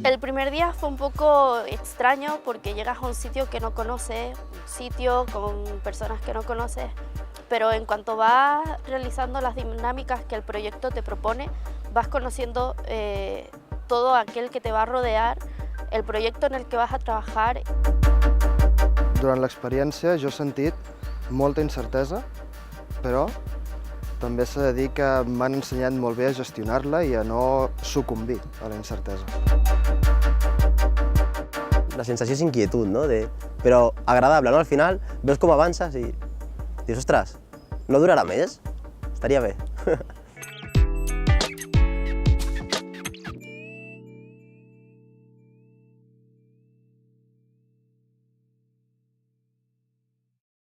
El primer día fue un poco extraño porque llegas a un sitio que no conoces, un sitio con personas que no conoces, pero en cuanto vas realizando las dinámicas que el proyecto te propone, vas conociendo todo aquel que te va a rodear, el proyecto en el que vas a trabajar. Durant l'experiència jo he sentit molta incertesa, però també s'ha de dir que m'han ensenyat molt bé a gestionar-la i a no sucumbir a la incertesa. La sensació és inquietud, no? Però agradable, no? Al final veus com avances i dius, ostres, no durarà més? Estaria bé.